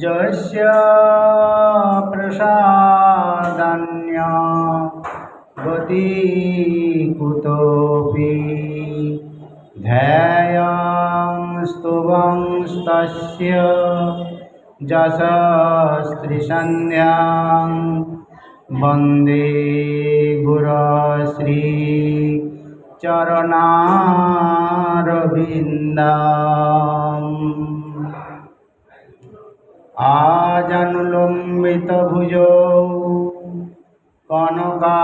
যস্য প্রসাদান্য গতি কুতোপি ধ্যায়ং স্তবংস্তস্য যশস্ত্রিসন্ধ্যাং বন্দে গুরশ্রী চরণারবিন্দম। আজানুলম্বিতভুজৌ কনকাবদাতৌ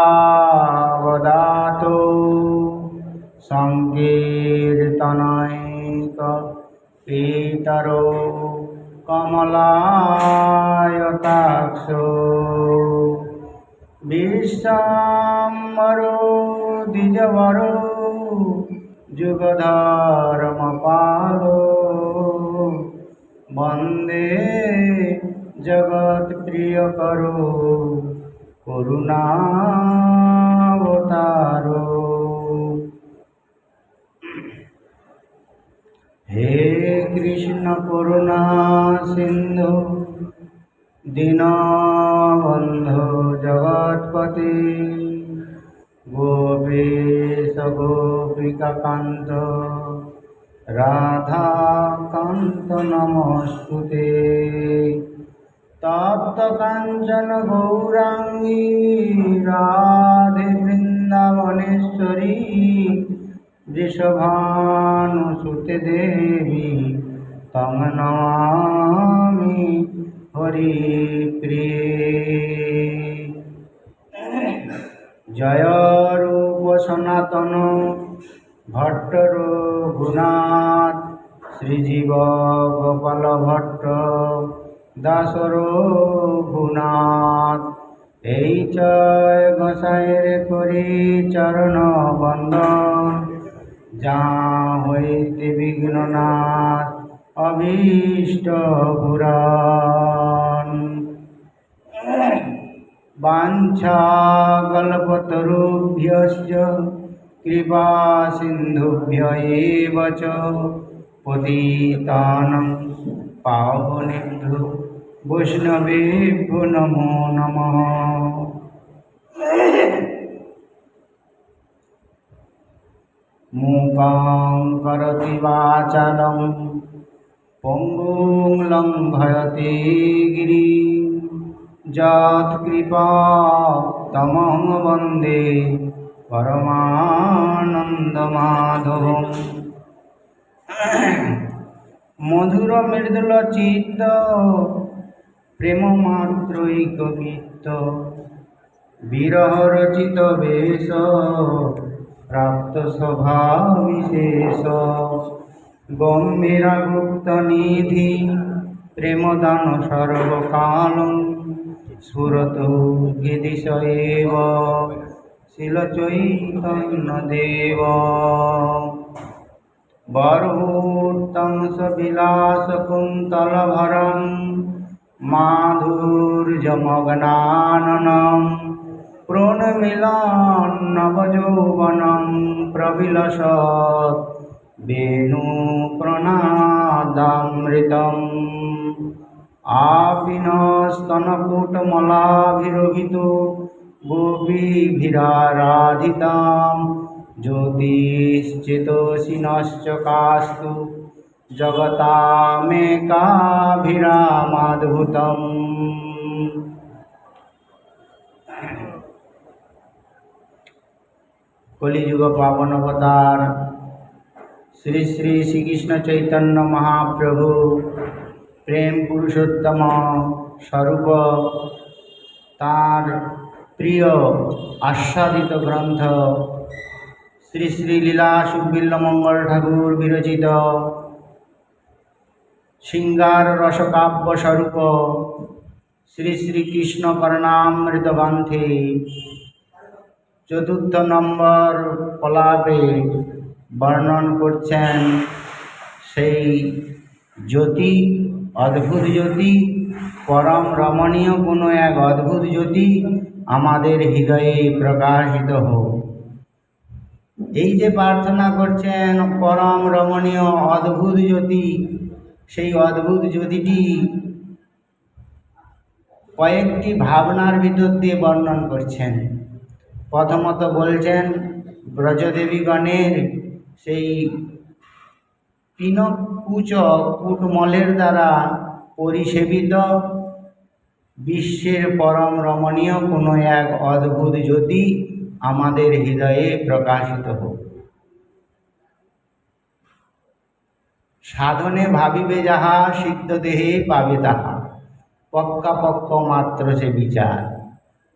সংকীর্তনৈকপিতরৌ কমলায়তাক্ষৌ বিশ্বম্বরো দ্বিজবরো যুগধর্মপালো বন্দে জগৎপ্রিয়করো করুণাবতারো। হে কৃষ্ণ করুণা সিন্ধু দীনবন্ধু জগৎপতে গোপীশ গোপিকাকান্ত রাধাকান্ত নমস্তুতে। তপ্ত কাঞ্চন গৌরাঙ্গী রাধে বৃন্দাবনেশ্বরী বৃষভানুসুতে দেবী তং নমামি হরিপ্রিয়ে। জয় রূপ সনাতন ভট্ট রঘুনাথ শ্রীজীব গোপাল ভট্ট দাস রঘুনাথ। এই জয় গোসাইয়ের করি চরণ বন্দন যা হইতে বিঘ্ননাশ অভীষ্ট পুরাণ। বাঞ্ছাকল্পতরুভ্যশ্চ কৃপা সিন্ধুভ্য এব চ পতিতানাং পাবনেভ্যো বৈষ্ণবেভ্যো নমো নমঃ। মূকং করোতি বাচালং পঙ্গুং লঙ্ঘয়তে গিরিং যৎকৃপা তমং বন্দে পরমানন্দমাধবম। মধুর মৃদুল চিত্ত প্রেম মাত্রৈকবিত্ত বিরহ রচিত বেশ প্রাপ্ত স্বভাবিশেষ। গম্ভীরা গুপ্ত নিধি প্রেমদান সর্বকালং সুরত গিরিশ এব শিলচৈতন্য দেব। বরহূর্তংস বিলাস কুন্তলভরং মাধুর্যমগ্নাননম প্রণমিলান নবযৌবনং প্রবিলসৎ বেণু প্রণাদামৃতম। আপিনস্তনকূটমলাভিরোহিতো গোপীভিরারাধিতাম জ্যোতিশ্চেতসিনশ্চ কাস্তু জগতামেকাভিরামাদ্ভুতম। কলিযুগ পাবন অবতার শ্রী শ্রী শ্রীকৃষ্ণ চৈতন্য মহাপ্রভু প্রেম পুরুষোত্তম স্বরূপ তার প্রিয় আস্বাদিত গ্রন্থ শ্রী শ্রী লীলা সুকবিল্ল মঙ্গল ঠাকুর বিরচিত সিঙ্গার রসকাব্য স্বরূপ শ্রী শ্রীকৃষ্ণ করণামৃত গ্রন্থে চতুর্থ নম্বর পলাপে বর্ণন করছেন সেই জ্যোতি, অদ্ভুত জ্যোতি, পরম রমণীয় কোনো এক অদ্ভুত জ্যোতি আমাদের হৃদয়ে প্রকাশিত হোক। এই যে প্রার্থনা করছেন পরম রমণীয় অদ্ভুত জ্যোতি, সেই অদ্ভুত জ্যোতিটি কয়েকটি ভাবনার ভিতর দিয়ে বর্ণন করছেন। প্রথমত বলছেন ব্রজদেবীগণের সেই পিনকুচ কূটমলের দ্বারা পরিসেবিত বিশ্বের পরম রমণীয় কোনো এক অদ্ভুত জ্যোতি আমাদের হৃদয়ে প্রকাশিত হোক। সাধনে ভাবিবে যাহা, সিদ্ধ দেহে পাবে তাহা, পক্কা পক্ক মাত্র সে বিচার।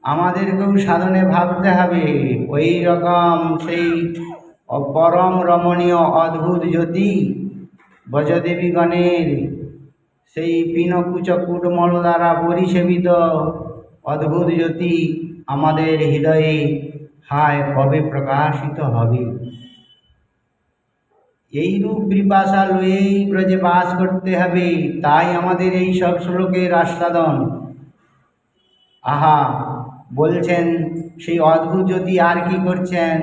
আমাদেরকেও সাধনে ভাবতে হবে ওই রকম সেই পরম রমণীয় অদ্ভুত জ্যোতি ব্রজদেবীগণের সেই পিনকুচ কূটমল দ্বারা পরিসেবিত অদ্ভুত জ্যোতি আমাদের হৃদয়ে হায় কবে প্রকাশিত হবে। এইরূপ পিপাসা লয়েই ব্রজে বাস করতে হবে। তাই আমাদের এই সব শ্লোকের আস্বাদন। আহা, বলছেন সেই অদ্ভুত জ্যোতি আর কি করছেন?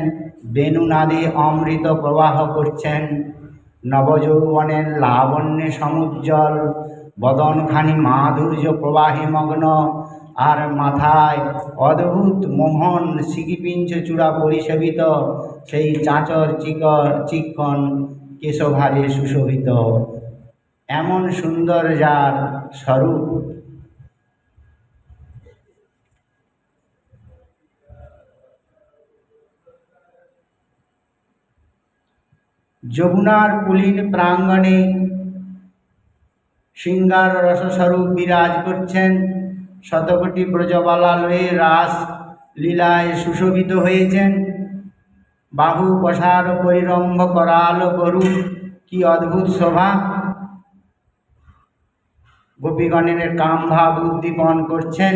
বেণুনাদে অমৃত প্রবাহ করছেন, নবযৌবনের লাবণ্যে সমুজ্জ্বল, বদনখানি মাধুর্য প্রবাহে মগ্ন, আর মাথায় অদ্ভুত মোহন সিকিপিঞ্চ চূড়া পরিশোভিত সেই চাঁচর চিকন কেশভারে সুশোভিত। এমন সুন্দর যার স্বরূপ। যমুনার পুলিন প্রাঙ্গণে শৃঙ্গার রসস্বরূপ বিরাজ করছেন। শতকোটি ব্রজবালা লয়ে রাস লীলায় সুশোভিত হয়েছেন। বাহু প্রসার পরিরম্ভ করাল গরু, কি অদ্ভুত শোভা! গোপীগণের কামভাব উদ্দীপন করছেন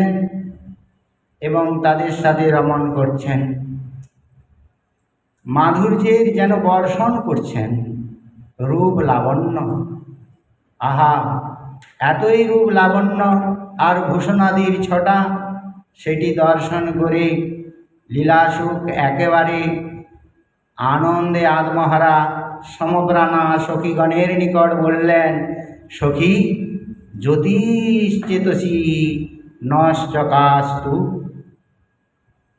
এবং তাদের সাথে রমণ করছেন। মাধুর্যের যেন বর্ষণ করছেন, রূপ লাবণ্য। আহা, এতই রূপ লাবণ্য আর ভূষণাদির ছটা, সেটি দর্শন করে লীলাসুখ একেবারে আনন্দে আত্মহারা সমপ্রাণা সখীগণের নিকট বললেন, সখী জ্যোতিশ্চেতসী নশ্চকাস্তু।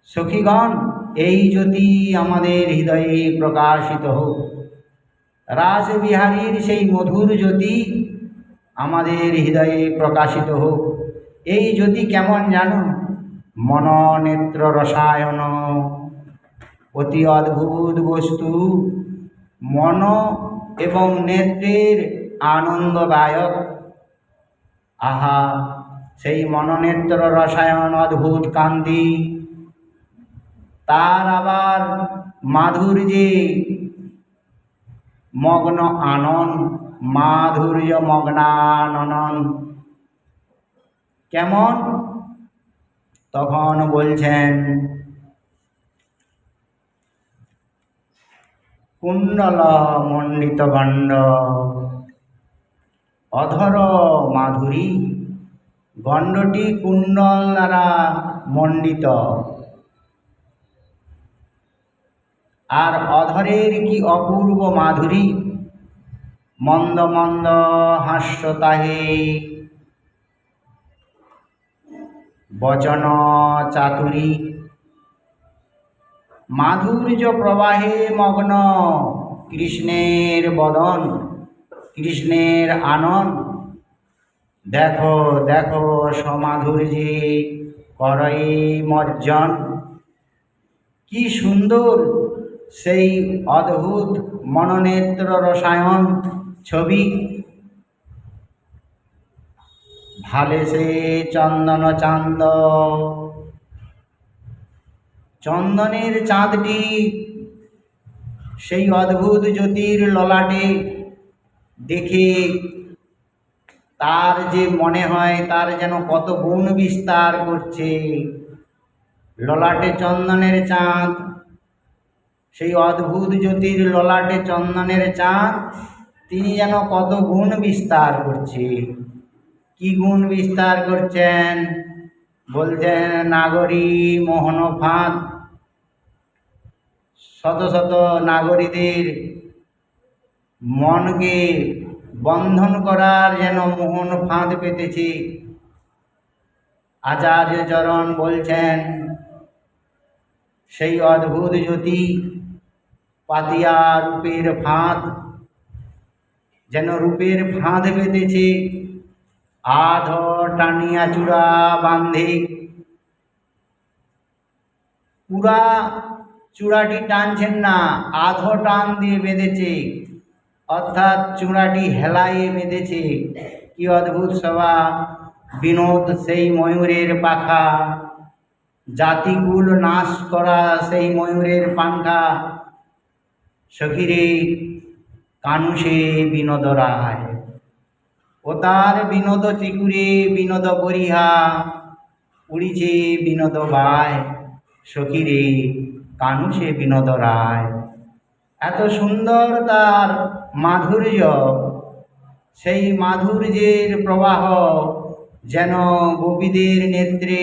সখীগণ, এই জ্যোতি আমাদের হৃদয়ে প্রকাশিত হোক। রাসবিহারীর সেই মধুর জ্যোতি আমাদের হৃদয়ে প্রকাশিত হোক। এই জ্যোতি কেমন জানো? মননেত্র রসায়ন, অতি অদ্ভুত বস্তু। মন এবং নেত্রের আনন্দদায়ক। আহা, সেই মননেত্র রসায়ন অদ্ভুত কান্তি, তার আবার মাধুর্যে মগ্ন আনন্দ, মাধুর্য মগ্নানন। কেমন? তখন বলছেন কুণ্ডল মণ্ডিত গণ্ড, অধর মাধুরী। গণ্ডটি কুণ্ডল দ্বারা মণ্ডিত, আর অধরের কি অপূর্ব মাধুরী। মন্দ মন্দ হাস্য তাহে, বচন চাতুরী। মাধুর্য প্রবাহে মগ্ন কৃষ্ণের বদন, কৃষ্ণের আনন্দ। দেখো দেখো সমাধুর্যে করই মজ্জন। কি সুন্দর সেই অদ্ভুত মননেত্র রসায়ন ছবি। ভালে সে চন্দন চাঁদ, চন্দনের চাঁদটি সেই অদ্ভুত জ্যোতির ললাটে দেখে তার যে মনে হয় তার যেন কত গুণ বিস্তার করছে। ললাটে চন্দনের চাঁদ, সেই অদ্ভুত জ্যোতির ললাটে চন্দনের চাঁদ, তিনি যেন কত গুণ বিস্তার করছে। কি গুণ বিস্তার করছেন? বলছেন নাগরী মোহন ফাঁদ। শত শত নাগরীদের মনকে বন্ধন করার যেন মোহন ফাঁদ পেতেছে। আচার্য চরণ বলছেন সেই অদ্ভুত জ্যোতি পাতিয়া রূপের ফাঁদ, যেন রূপের ফাঁদ বেঁধেছে, আধ টানিয়া চূড়া বাঁধে। পুরা চূড়াটি টানছেন না, আধো টান দিয়ে বেঁধেছে, অর্থাৎ চূড়াটি হেলায়ে বেঁধেছে। কি অদ্ভুত সভা, বিনোদ সেই ময়ূরের পাখা, জাতিকুল নাশ করা সেই ময়ূরের পাঙ্খা। সখিরে কানুষে বিনোদ রায়, ও তার বিনোদ চিকুরে বিনোদ বরিহা, উড়িছে বিনোদ বায়, সখিরে কানুষে বিনোদ রায়। এত সুন্দর তার মাধুর্য, সেই মাধুর্যের প্রবাহ যেন গোপীদের নেত্রে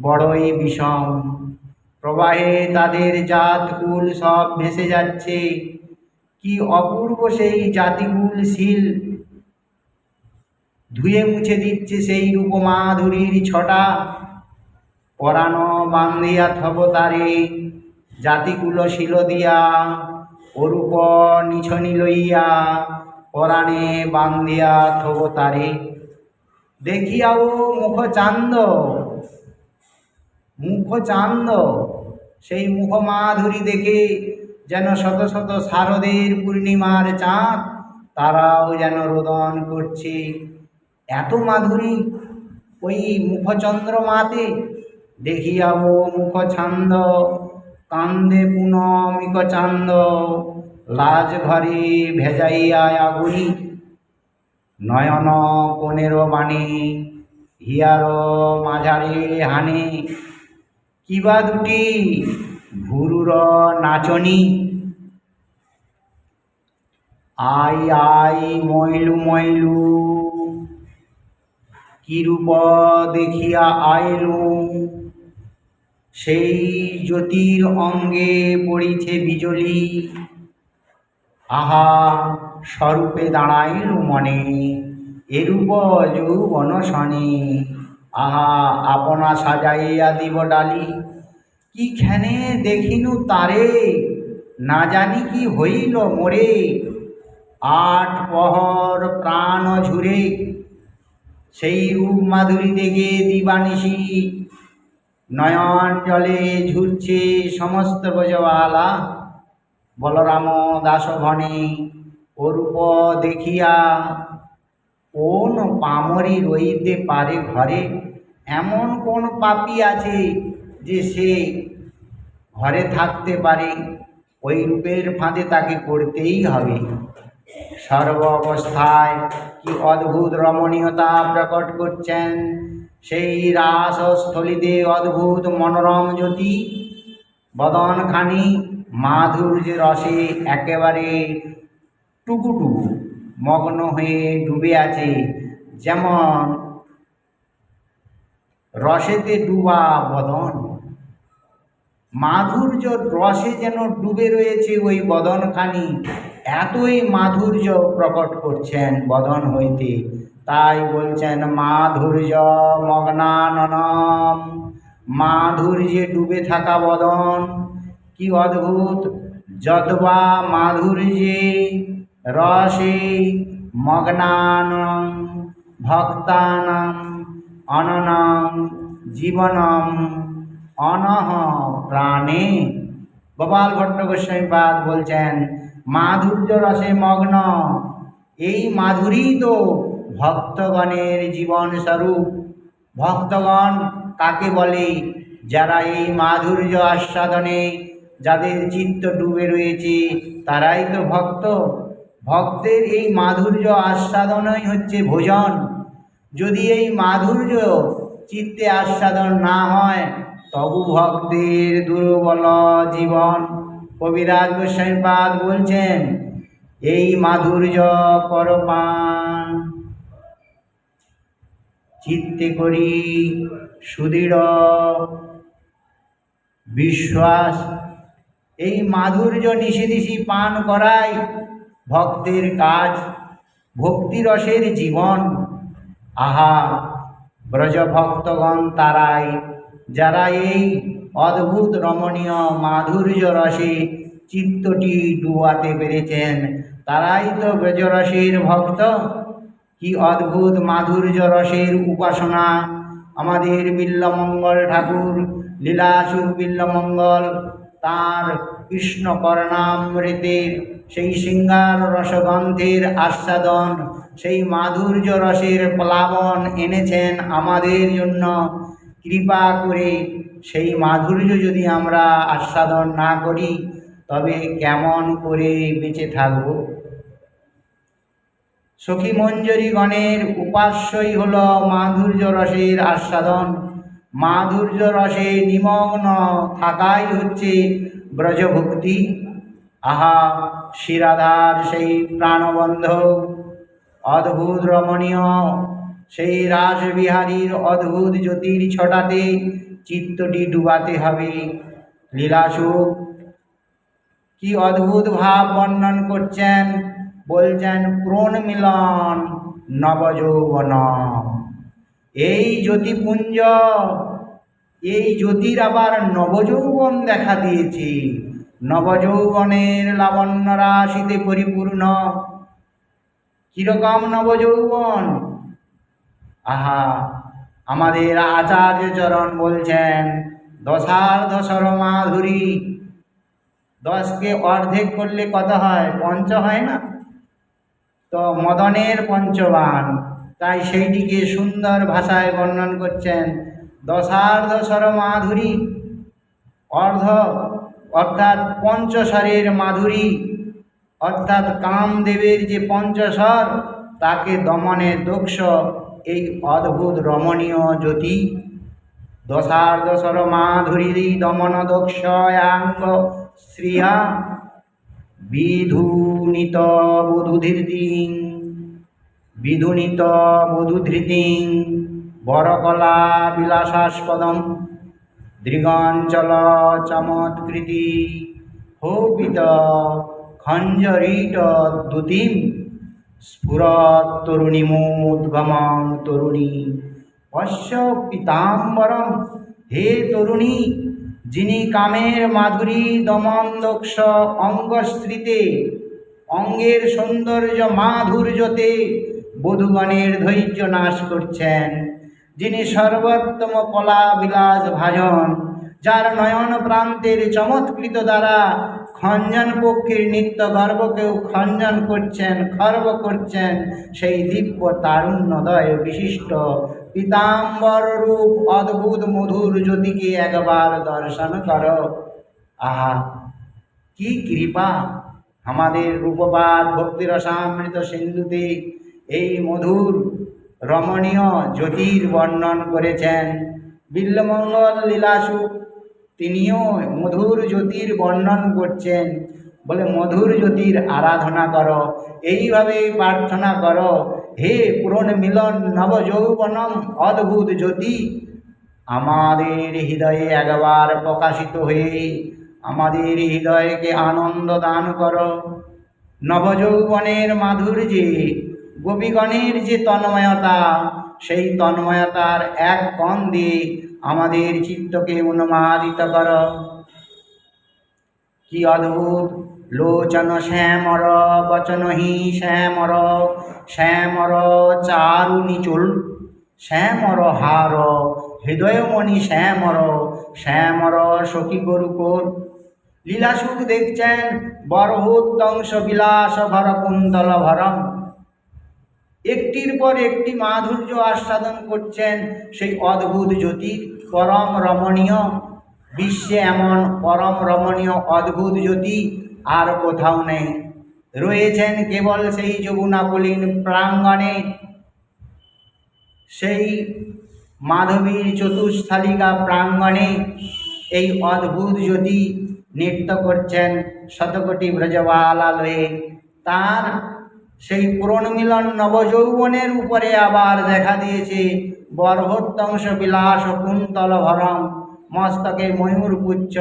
বড়ই বিষম। প্রবাহে তাদের জাতকুল সব ভেসে যাচ্ছে। কি অপূর্ব সেই জাতিকুল শীল, ধুয়ে মুছে দিচ্ছে সেই রূপমাধুরীর ছটা। পরাণ বান্ধিয়া থব তারে, জাতিকুল শিল দিয়া, অরূপ নিছনি লইয়া, পরাণে বান্ধিয়া থব তারে। দেখিয়াও মুখ চান্দ, মুখ চান্দ, সেই মুখ মাধুরী দেখে যেন শত শত শারদের পূর্ণিমার চাঁদ তারাও যেন রোদন করছে। এত মাধুরী ওই মুখচন্দ্রমাতে। দেখিয়াও মুখ ছান্দ, কান্দে পুনমিক চান্দ, লাজ ঘরে ভেজাইয়া আগুরি, নয়ন কোণের বাণী, হিয়ার মাঝারে হানে, কিবা দুটি ভুরুর নাচনি। আই আই মইলু মইলু, কি রূপ দেখিয়া আইলু, সেই জ্যোতির অঙ্গে পড়িছে বিজলি। আহা স্বরূপে দাঁড়াইল মনে, এরূপ যৌবন শনে। আহা আপনা সাজাইয়া দিব ডালি, কিখানে দেখিনু তারে, না জানি কি হইল মোরে। আট পহর প্রাণ ঝুরে, সেই রূপ মাধুরী দেখে দিবানিশি, নয়ন জলে ঝুরছে সমস্ত ব্রজবালা। বলরাম দাস ভনে, ও রূপ দেখিয়া কোন পামরি রইতে পারে ঘরে। এমন কোন পাপী আছে যে সে ঘরে থাকতে পারে? ওই রূপের ফাঁদে তাকে পড়তেই হবে। সর্ব অবস্থায় কি অদ্ভুত রমণীয়তা প্রকট করছেন সেই রাসস্থলীতে, অদ্ভুত মনোরম জ্যোতি। বদনখানি মাধুর্য রসে একেবারে টুকুটুকু মগ্ন হয়ে ডুবে আছে, যেমন রসেতে ডুবা বদন। মাধুর্য রসে যেন ডুবে রয়েছে ওই বদনখানি, এতই মাধুর্য প্রকট করছেন বদন হইতে। তাই বলছেন মাধুর্য মগ্নাননম, মাধুর্যে ডুবে থাকা বদন। কি অদ্ভুত! যদ্বা মাধুর্যে রসে মগ্নানং ভক্তানাং অননং জীবনম অনহ প্রাণে। গোপাল ভট্ট গোস্বামীপাদ বলছেন মাধুর্য রসে মগ্ন, এই মাধুরী তো ভক্তগণের জীবন স্বরূপ। ভক্তগণ কাকে বলে? যারা এই মাধুর্য আস্বাদনে যাদের চিত্ত ডুবে রয়েছে তারাই তো ভক্ত। ভক্তের এই মাধুর্য আস্বাদনই হচ্ছে ভোজন। যদি এই মাধুর্য চিত্তে আস্বাদন না হয় তবু ভক্তের দুর্বল জীবন। কবিরাজ গোস্বামীপাদ বলছেন এই মাধুর্য করপান, চিত্তে করি সুদৃঢ় বিশ্বাস। এই মাধুর্য নিশি নিশি পান করাই ভক্তের কাজ, ভক্তিরসের জীবন। আহা ব্রজভক্তগণ তারাই, যারা এই অদ্ভুত রমণীয় মাধুর্য রসে চিত্তটি ডুবাতে পেরেছেন, তারাই তো ব্রজরসের ভক্ত। কি অদ্ভুত মাধুর্য রসের উপাসনা আমাদের বিল্বমঙ্গল ঠাকুর, লীলাসুখ বিল্বমঙ্গল তাঁর কৃষ্ণ কর্ণামৃতের সেই শৃঙ্গার রসগন্ধের আস্বাদন, সেই মাধুর্য রসের প্লাবন এনেছেন আমাদের জন্য কৃপা করে। সেই মাধুর্য যদি আমরা আস্বাদন না করি তবে কেমন করে বেঁচে থাকব? সখী মঞ্জরীগণের উপাস্যই হল মাধুর্য রসের আস্বাদন। মাধুর্য রসে নিমগ্ন থাকাই হচ্ছে ব্রজভক্তি। আহা, শ্রীরাধার সেই প্রাণবন্ধ অদ্ভুত রমণীয় সেই রাসবিহারীর অদ্ভুত জ্যোতির ছটাতে চিত্তটি ডুবাতে হবে। লীলাসুখ কি অদ্ভুত ভাব বর্ণন করছেন, বলছেন প্রণমিলন নবযৌবন। এই জ্যোতিপুঞ্জ, এই জ্যোতির আবার নবযৌবন দেখা দিয়েছে, নবযৌবনের লাবণ্য রাশিতে পরিপূর্ণ। কিরকম নবযৌবন? আহা, আমাদের আচার্যচরণ বলছেন দশার্ধশর মাধুরী। 10কে অর্ধেক করলে কত হয়? পঞ্চ হয় না? তো মদনের পঞ্চবান, তাই সেইটিকে সুন্দর ভাষায় বর্ণন করছেন দশার্ধশর মাধুরী। অর্ধ অর্থাৎ পঞ্চস্বরের মাধুরী, অর্থাৎ কামদেবের যে পঞ্চস্বর তাকে দমনে দক্ষ এই অদ্ভুত রমণীয় জ্যোতি। দশার্ধশর মাধুরী দমন দক্ষয়াঙ্গ শ্রিয়া বিধুনিত বধূধৃতিং, বিধুনিত বধূধৃতিং বরকলা বিলাসাস্পদম দৃগঞ্চল চমৎকৃতি হোপিত খঞ্জরিট দ্যুতিম স্ফুরত তরুণীমোদ্গমং তরুণী পশ্য পীতাম্বরম। হে তরুণী, যিনি কামের মাধুরী দমন দক্ষ অঙ্গস্ত্রীতে, অঙ্গের সৌন্দর্য মাধুর্যতে বধূগণের ধৈর্য নাশ করছেন, যিনি সর্বোত্তম কলা বিলাস ভাজন, যার নয়ন প্রান্তের চমৎকৃত দ্বারা খঞ্জন পক্ষীর নিত্য গর্বকেও খঞ্জন করছেন, খর্ব করছেন, সেই দিব্য তারুণ্যদয় বিশিষ্ট পীতাম্বর রূপ অদ্ভুত মধুর জ্যোতিকে একবার দর্শন করো। আহা, কি কৃপা! আমাদের রূপপাত ভক্তিরসামৃত সিন্ধুতে এই মধুর রমণীয় জ্যোতির বর্ণন করেছেন বিল্বমঙ্গল লীলাসুখ। তিনিও মধুর জ্যোতির বর্ণন করছেন, বলে মধুর জ্যোতির আরাধনা করো, এইভাবে প্রার্থনা করো, হে পুরন মিলন নবযৌবনম অদ্ভুত জ্যোতি, আমাদের হৃদয়ে একবার প্রকাশিত হয়ে আমাদের হৃদয়কে আনন্দ দান করো। নবযৌবনের মাধুর্যে গোপীগণের যে তন্ময়তা, সেই তন্ময়তার এক কণ দিয়ে আমাদের চিত্তকে উন্মাদিত করো। কি অদ্ভুত! লোচন শ্যামর বচনহি শ্যামর, শ্যামর চারু নিচুল, শ্যামর হার হৃদয়মণি শ্যামর, শ্যামর সখী গরুকোর। লীলাসুখ দেখছেন বরহোদ্দংশ বিলাস ভর কুন্তল ভরম, একটির পর একটি মাধুর্য আস্বাদন করছেন সেই অদ্ভুত জ্যোতি, পরম রমণীয়। বিশ্বে এমন পরম রমণীয় অদ্ভুত জ্যোতি আর কোথাও নেই, রয়েছেন কেবল সেই যমুনাকুলীন প্রাঙ্গণে, সেই মাধবীর চতুষ্থালিকা প্রাঙ্গণে এই অদ্ভুত জ্যোতি নৃত্য করছেন শতকোটি ব্রজবালালয়ে। তার সেই পুরনমিলন নবযৌবনের উপরে আবার দেখা দিয়েছে বরহোত্তংশ বিলাস কুন্তল ভরম, মস্তকে ময়ূরপুচ্ছ,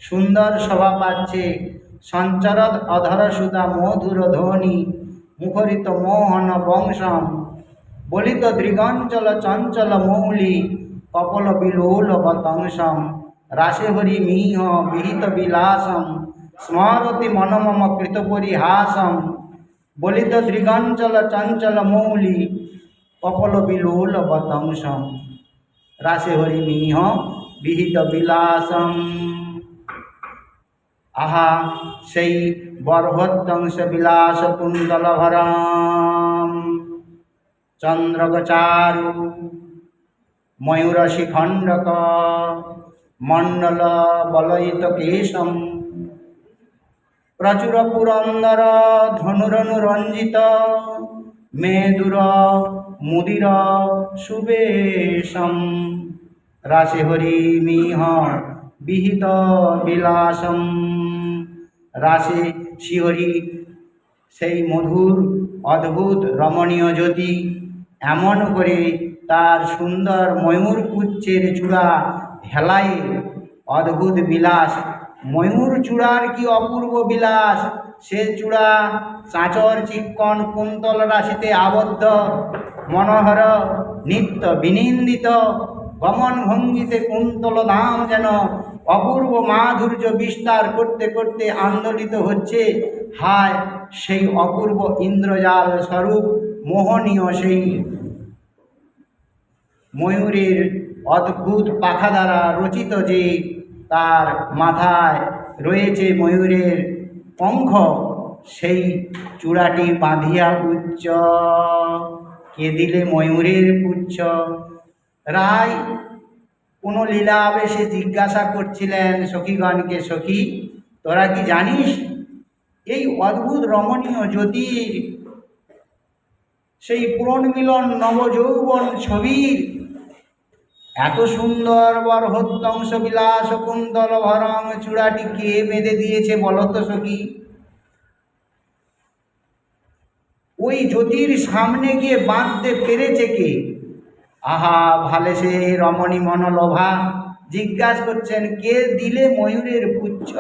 সুন্দর শোভা পাচ্ছে, সঞ্চরত অধর সুতা মধুর ধ্বনি, মুখরিত মোহন বংশম, বলিত দৃগঞ্চল চঞ্চল মৌলি কপল বিলোল বতংসম রাসে হরি মিহ বিহিত বিলাসম স্মরতি মনমম কৃত পরিহাসম। বলিত দৃগঞ্চল চঞ্চল মৌলি কপল বিলোল বতংসম রাসে হরি মিহ বিহিত বিলাসম। আহা সেই বরহত্যংশ বিলাস কুণ্ডল ভরম চন্দ্রগচারু ময়ূর শিখণ্ডক মণ্ডল বলয়িত কেশম প্রচুর পুরন্দর ধনুরনুরঞ্জিত মেদুর মুদির সুবেশম রাসে হরি মিহ বিহিত বিলাসম। রাসে শিহরি সেই মধুর অদ্ভুত রমণীয় জ্যোতি এমন করে তার সুন্দর ময়ূর পুচ্ছের চূড়া হেলায় অদ্ভুত বিলাস। ময়ূর চূড়ার কি অপূর্ব বিলাস! সে চূড়া চাঁচর চিক্কণ কুন্তল রাশিতে আবদ্ধ, মনোহর নিত্য বিনিন্দিত গমন ভঙ্গিতে কুন্তল ধাম যেন অপূর্ব মাধুর্য বিস্তার করতে করতে আন্দোলিত হচ্ছে। হায় সেই অপূর্ব ইন্দ্রজাল স্বরূপ মোহনীয় সেই ময়ূরের অদ্ভুত পাখা দ্বারা রচিত যে তার মাথায় রয়েছে ময়ূরের পঙ্খ, সেই চূড়াটি বাঁধিয়া উচ্চ কে দিলে ময়ূরের পুচ্ছ। রায় কোনো লীলা আবেশে জিজ্ঞাসা করছিলেন সখীগণকে, সখী তোরা কি জানিস এই অদ্ভুত রমণীয় জ্যোতির সেই পুরনমিলন নবযৌবন ছবির এত সুন্দর বরহত্যংশ বিলাস কুন্তল ভরম চূড়াটি কে বেঁধে দিয়েছে বলতো সখী? ওই জ্যোতির সামনে গিয়ে বাঁধতে পেরেছে কে? আহা ভালে সে রমণী মনোলোভা জিজ্ঞাসা করছেন কে দিলে ময়ূরের পুচ্ছ?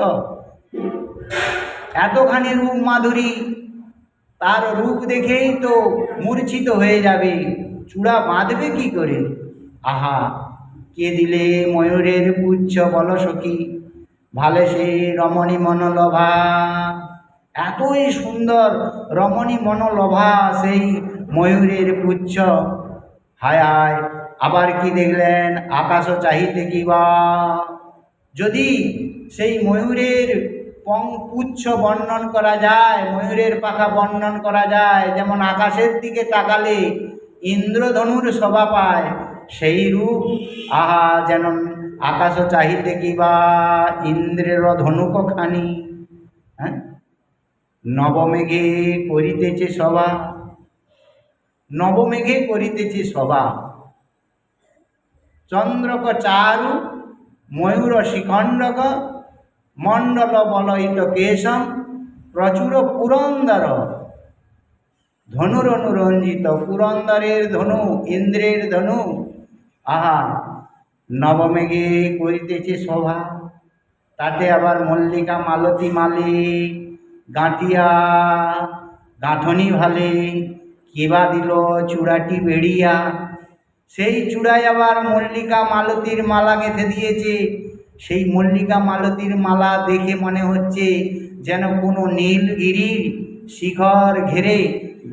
এতখানি রূপ মাধুরী, তার রূপ দেখেই তো মূর্ছিত হয়ে যাবে, চূড়া বাঁধবে কি করে? আহা কে দিলে ময়ূরের পুচ্ছ বলো সখী? ভালে সে রমণী মনোলোভা, এতই সুন্দর রমণী মনোলোভা সেই ময়ূরের পুচ্ছ। হায় হায়, আবার কি দেখলেন আকাশ চাহিতে কিবা? যদি সেই ময়ূরের পুচ্ছ বর্ণন করা যায়, ময়ূরের পাখা বর্ণন করা যায়, যেমন আকাশের দিকে তাকালে ইন্দ্রধনুর শোভা পায়, সেই রূপ আহা যেন আকাশ চাহিতে কিবা ইন্দ্রের ধনুক খানি। হ্যাঁ, নবমেঘে করিতেছে সভা, নবমেঘে করিতেছে সভা। চন্দ্রক চারু ময়ূর শিখণ্ডক মণ্ডল বলয়িত কেশম প্রচুর পুরন্দর ধনুরনুরঞ্জিত। পুরন্দরের ধনু, ইন্দ্রের ধনু, আহা নবমেঘে করিতেছে শোভা। তাতে আবার মল্লিকা মালতী মালে গাঁথিয়া গাঁথনি ভালে কেবা দিল চূড়াটি বেড়িয়া। সেই চূড়ায় আবার মল্লিকা মালতীর মালা গেঁথে দিয়েছে। সেই মল্লিকা মালতীর মালা দেখে মনে হচ্ছে যেন কোনো নীলগিরির শিখর ঘেরে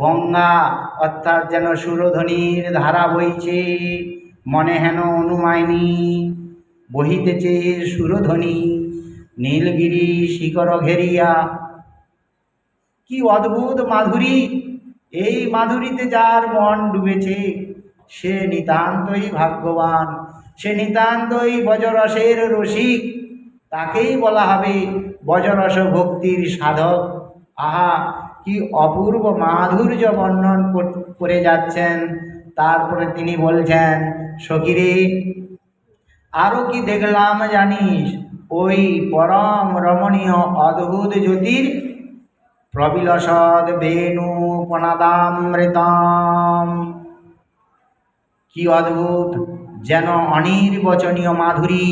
গঙ্গা, অর্থাৎ যেন সুরধ্বনির ধারা বইছে। মনে হেন অনুমায়নি বহিতেছে সুরধ্বনি নীলগিরি শিখর ঘেরিয়া। কি অদ্ভুত মাধুরী! এই মাধুরীতে যার মন ডুবেছে সে নিতান্তই ভাগ্যবান, সে নিতান্তই বজরসের রসিক, তাকেই বলা হবে বজরস ভক্তির সাধক। আহা কি অপূর্ব মাধুর্য বর্ণন করে যাচ্ছেন। তারপরে তিনি বলছেন, সখীরে আরও কি দেখলাম জানিস? ওই পরম রমণীয় অদ্ভুত জ্যোতির প্রবিলসদ বেণু পনাদামৃতম। কি অদ্ভুত, যেন অনির্বচনীয় মাধুরী,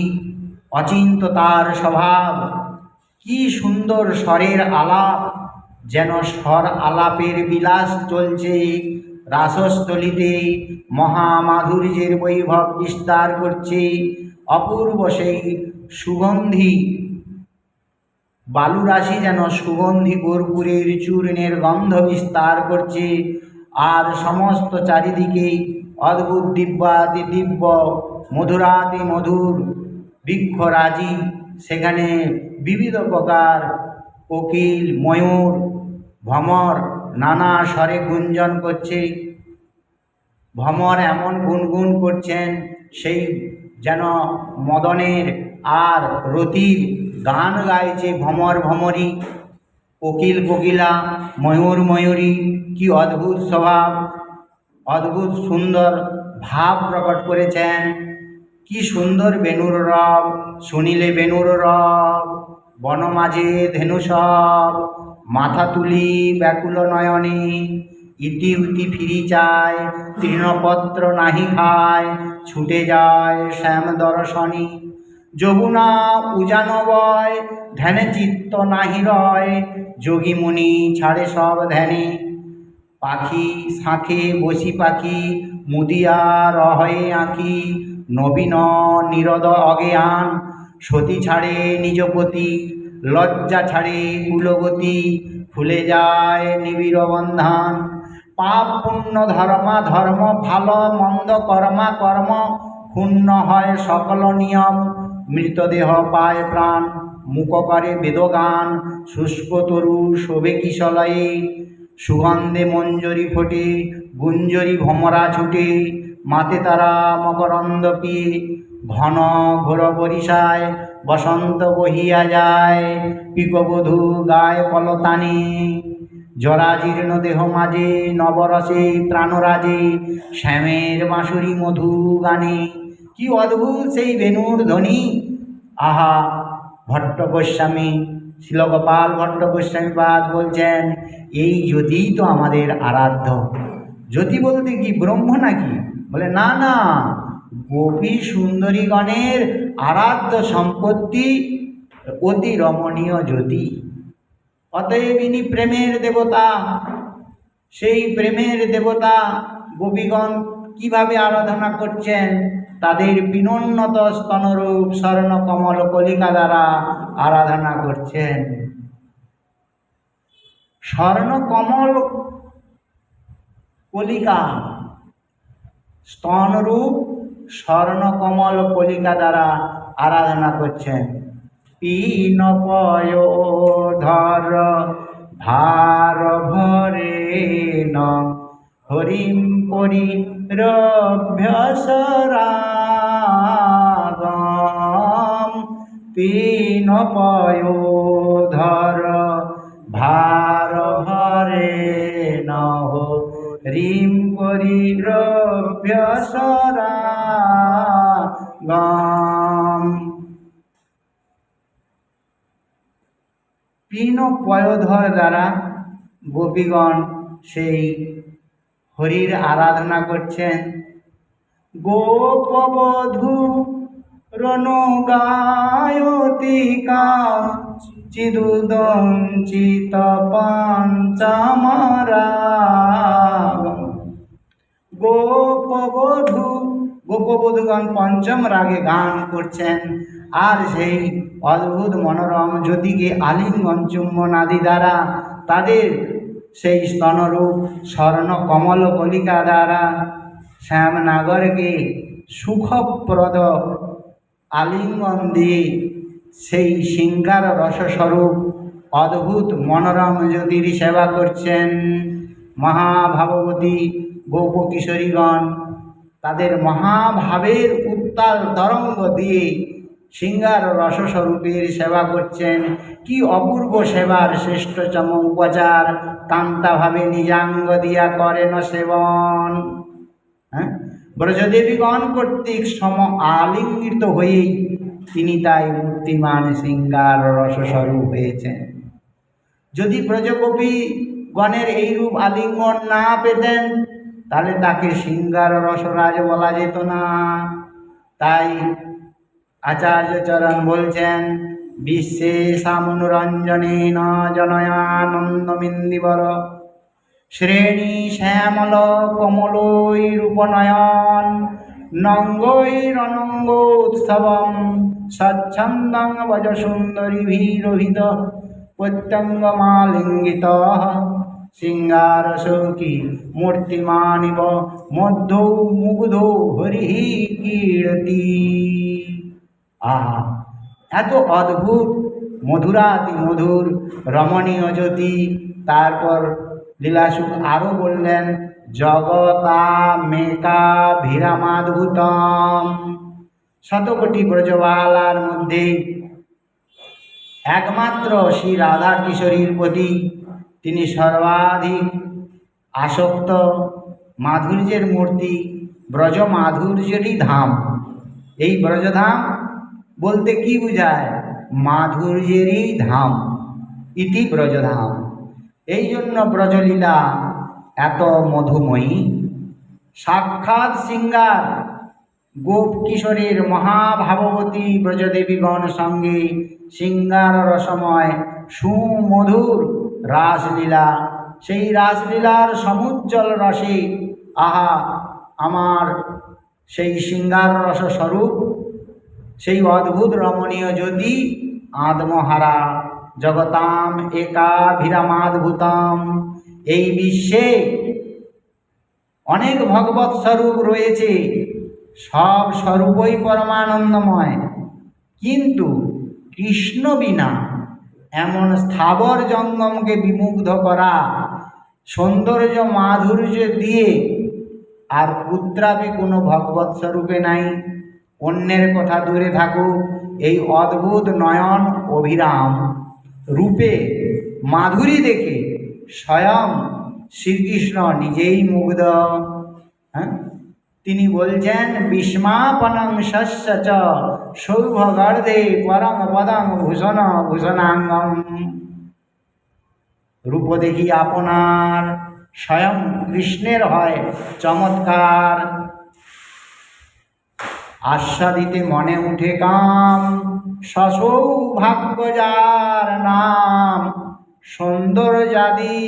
অচিন্ত তার স্বভাব। কি সুন্দর স্বরের আলাপ, যেন স্বর আলাপের বিলাস চলছে রাসস্থলিতে মহামাধুর্যের বৈভব বিস্তার করছে। অপূর্ব সেই সুগন্ধি বালুরাশি যেন সুগন্ধি কর্পূরের চূর্ণের গন্ধ বিস্তার করছে। আর সমস্ত চারিদিকে অদ্ভুত দিব্যাতি দিব্য মধুরাতি মধুর বৃক্ষরাজি, সেখানে বিবিধ প্রকার কোকিল ময়ূর ভ্রমর নানা স্বরে গুঞ্জন করছে। ভ্রমর এমন গুনগুন করছেন সেই যেন মদনের আর রতির গান গাইছে ভ্রমর ভ্রমরী, কোকিল কোকিলা, ময়ূর ময়ূরী। কি অদ্ভুত স্বভাব, অদ্ভুত সুন্দর ভাব প্রকট করেছেন। কি সুন্দর বেণুর রব, শুনিলে বেণুর রব, বন মাঝে ধেনু সব, মাথা তুলি ব্যাকুল নয়নে, ইতি উতি ফিরি চায়, তৃণপত্র নাহি খায়, ছুটে যায় শ্যাম দর্শনে। যমুনা উজান বয়, ধ্যানে চিত্ত নাহি রয়, যোগী মুনি ছাড়ে সব ধ্যানে। পাখি শাঁখে বসি পাখি, মুদিয়া রহে আঁখি, নবীন নিরদ অজ্ঞান, সতী ছাড়ে নিজপতি, লজ্জা ছাড়ে কুলগতি, খুলে যায় নিবিড় বন্ধন। পাপ পুণ্য ধর্মা ধর্ম, ভালো মন্দ কর্মা কর্ম, ক্ষুণ্ণ হয় সকল নিয়ম, মৃতদেহ পায় প্রাণ, মুখ করে বেদগান, শুষ্ক তরু শোভে কিশলয়ে, সুগন্ধে মঞ্জরি ফোটে, গুঞ্জরি ভ্রমরা ছুটে, মাতে তারা মকরন্দ পিয়ে, ঘন ঘোর বরিশায় বসন্ত বহিয়া যায়, পিকবধূ গায় পলতানে। জরাজীর্ণ দেহ মাঝে নবরসে প্রাণরাজে, শ্যামের বাঁশুরি মধু গানে। কি অদ্ভুত সেই বেণুর ধ্বনি! আহা! ভট্ট গোস্বামী, শিলগোপাল ভট্ট গোস্বামীপাদ বলছেন, এই জ্যোতিই তো আমাদের আরাধ্য। জ্যোতি বলতে কি ব্রহ্ম নাকি? বলে না না, গোপী সুন্দরীগণের আরাধ্য সম্পত্তি অতি রমণীয় জ্যোতি। অতএব ইনি প্রেমের দেবতা। সেই প্রেমের দেবতা গোপীগণ কিভাবে আরাধনা করছেন? তাদের বিনোন্নত স্তনরূপ স্বর্ণ কমল কলিকা দ্বারা আরাধনা করছেন। স্বর্ণ কমল কলিকা, স্তনরূপ স্বর্ণ কমল কলিকা দ্বারা আরাধনা করছেন। পিন পয়োধর ভার ভরে ন, হরিম পরিরভ্যসরাগম। পিন পয়োধর ভার ভরে ন, হরিম পরিরভ্যসরাগম। পিন পয়োধর দ্বারা গোপীগণ সেই হরির আরাধনা করছেন। গোপবধূ রণগায়তিকা, চিদুদঞ্চিত পঞ্চমরাগম। গোপবধূ, গোপবধূগণ পঞ্চম রাগে গান করছেন। আর সেই অদ্ভুত মনোরম জ্যোতিকে আলিঙ্গন চুম্বনাদি দ্বারা, তাদের সেই স্তনরূপ স্বর্ণ কমল কলিকা দ্বারা শ্যামনাগরকে সুখপ্রদ আলিঙ্গন দিয়ে সেই শৃঙ্গার রসস্বরূপ অদ্ভুত মনোরম জ্যোতির সেবা করছেন মহাভাবতী গোপকিশোরীগণ। তাদের মহাভাবের উত্তাল তরঙ্গ দিয়ে শৃঙ্গার রসস্বরূপের সেবা করছেন। কি অপূর্ব সেবার শ্রেষ্ঠতম উপচার, কান্তাভাবে নিজাঙ্গ দিয়া করেন সেবন। হ্যাঁ, ব্রজদেবীগণ কর্তৃক সম আলিঙ্গিত হয়েই তিনি তাই মূর্তিমান শৃঙ্গার রসস্বরূপ হয়েছেন। যদি ব্রজগোপী গণের এইরূপ আলিঙ্গন না পেতেন, তাহলে তাকে শৃঙ্গার রসরাজ বলা যেত না। তাই আচার্য চরণ বলছেন, বিশ্বে সামনুরঞ্জনে ন জনয়ানন্দমিন্দিবর, শ্রেণী শ্যামল কমলৈরূপনয়ন নঙ্গৈরনঙ্গোৎসবম স্বচ্ছন্দং ভজ সুন্দরীভিরভিত প্রত্যঙ্গমালিঙ্গিত সিঙ্গারশৌকী মূর্তিমানিব মধ্যৌ মুগ্ধো হরি ক্রীড়তি। আহা, এত অদ্ভুত মধুরাতি মধুর রমণীয় জ্যোতি। তারপর লীলাসুখ আরও বললেন, জগতামেকাভিরামাদ্ভুতম, শতকোটি ব্রজবালার মধ্যে একমাত্র শ্রী রাধা কিশোরীর প্রতি তিনি সর্বাধিক আসক্ত। মাধুর্যের মূর্তি, ব্রজ মাধুর্যেরই ধাম। এই ব্রজধাম বলতে কি বোঝায়? মাধুর্যেরই ধাম, ইতি ব্রজধাম। এই জন্য ব্রজলীলা এত মধুময়ী। সাক্ষাৎ সিঙ্গার গোপ কিশোরের মহাভাববতী ব্রজদেবীগণ সঙ্গে সিঙ্গার রসময় সুমধুর রাসলীলা। সেই রাসলীলার সমুজ্জ্বল রসে আহা, আমার সেই সিঙ্গার রস স্বরূপ সেই অদ্ভুত রমণীয় জ্যোতি আত্মহারা। জগতাম একাভিরামাদ্ভুতম, এই বিশ্বে অনেক ভগবৎ স্বরূপ রয়েছে, সব স্বরূপই পরমানন্দময়, কিন্তু কৃষ্ণ বিনা এমন স্থাবর জঙ্গমকে বিমুগ্ধ করা সৌন্দর্য মাধুর্য দিয়ে আর পুত্রাপি কোনো ভগবৎ স্বরূপে নাই। অন্যের কথা দূরে থাকুক, এই অদ্ভুত নয়ন অভিরাম রূপে মাধুরী দেখে স্বয়ং শ্রীকৃষ্ণ নিজেই মুগ্ধ। তিনি বলছেন, বিস্মাপনং শস্য চ সৌভগর্ধে পরম পদং ভূষণ ভূষণাঙ্গম। রূপ দেখি আপনার স্বয়ং কৃষ্ণের হয় চমৎকার, আস্বাদিতে মনে উঠে কাম, সসৌভাগ্য যার নাম, সৌন্দর্যাদি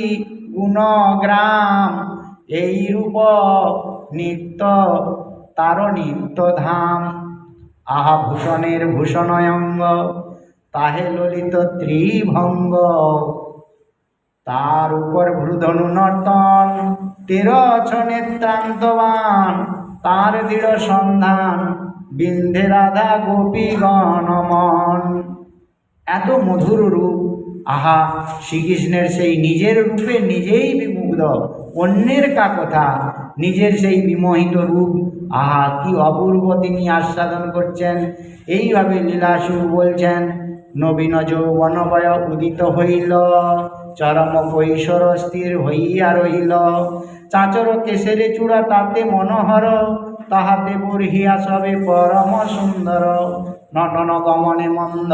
গুণগ্রাম, এই রূপ নিত্য তার নিত্য ধাম। আহা, ভূষণের ভূষণয়ঙ্গ, তাহে ললিত ত্রিভঙ্গ, তার উপর ভ্রুধনু নর্তন, 13 নেত্রান্তবান, তার দৃঢ় সন্ধান, বিন্ধে রাধা গোপী গণমন। এত মধুর রূপ, আহা, শ্রীকৃষ্ণের সেই নিজের রূপে নিজেই বিমুগ্ধ, অন্যের কা কথা, নিজের সেই বিমোহিত রূপ, আহা কি অপূর্ব তিনি আস্বাদন করছেন। এইভাবে লীলাসুর বলছেন, নবীন যৌবনবয় উদিত হইল, চরম কৈশোর স্থির হইয়া রহিল, চাঁচর কেশরে চূড়া তাতে মনোহর, তাহাতে বর্হিয়া সবে পরম সুন্দর, নটন গমনে মন্দ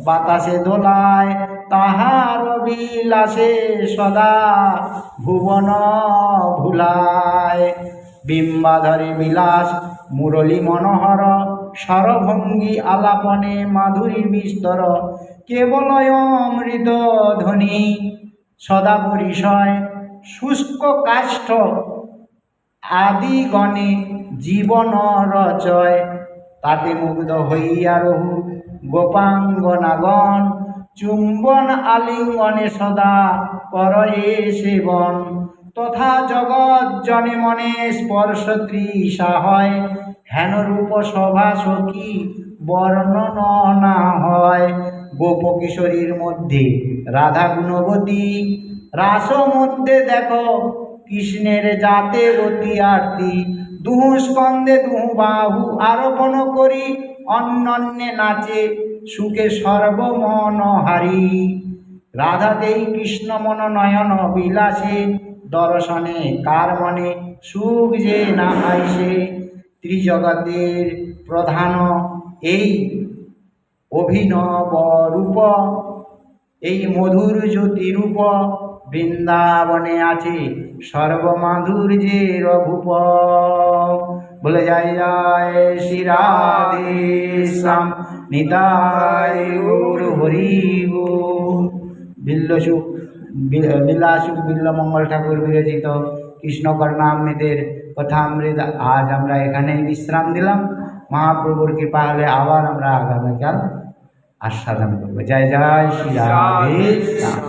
বাতাসে দোলায়, তাহার বিলাসে সদা ভুবন ভুলায়, বিম্বাধরে বিলাস মুরলী মনোহর, স্বরভঙ্গি আলাপনে মাধুরী বিস্তর, কেবলয় অমৃত ধ্বনি সদা পরিসয়, শুষ্ক কাষ্ঠ আদি গণে জীবন রচয়, তাতে মুগ্ধ হইয়া রহু গোপাঙ্গনাগণ, চুম্বন আলিঙ্গনে সদা করয়ে সেবন, তথা জগৎ জনে মনে স্পর্শ তৃষা হয়, হেন রূপ সভা সখী বর্ণনা হয়। গোপ কিশোরীর মধ্যে রাধা গুণবতী, রাস মধ্যে দেখো কৃষ্ণের যাতে গতি আরতি, দুহু স্কন্দে দুহু বাহু আরোপণ করি, অন্যন্যে নাচে সুখে সর্বমনহারি, রাধাতেই কৃষ্ণ মন নয়ন বিলাসে, দর্শনে কার মনে সুখ যে না আইসে। ত্রিজগতের প্রধান এই অভিনব রূপ, এই মধুর জ্যোতি রূপ, বৃন্দাবনে আছে সর্বমাধুর্যের ভূপ। বলে জয় জয় শ্রী রাধে শ্যাম নিতাই গৌর হরি গো। বিল্লসুখ লীলাসুখ বিল্লমঙ্গল ঠাকুর বিরচিত কৃষ্ণ কর্ণামৃতের কথামৃত আজ আমরা এখানেই বিশ্রাম দিলাম। মহাপ্রভুর কৃপা হলে আবার আমরা আগামীকাল আস্বাদন করবো। জয় জয় শ্রী রাধে শ্যাম।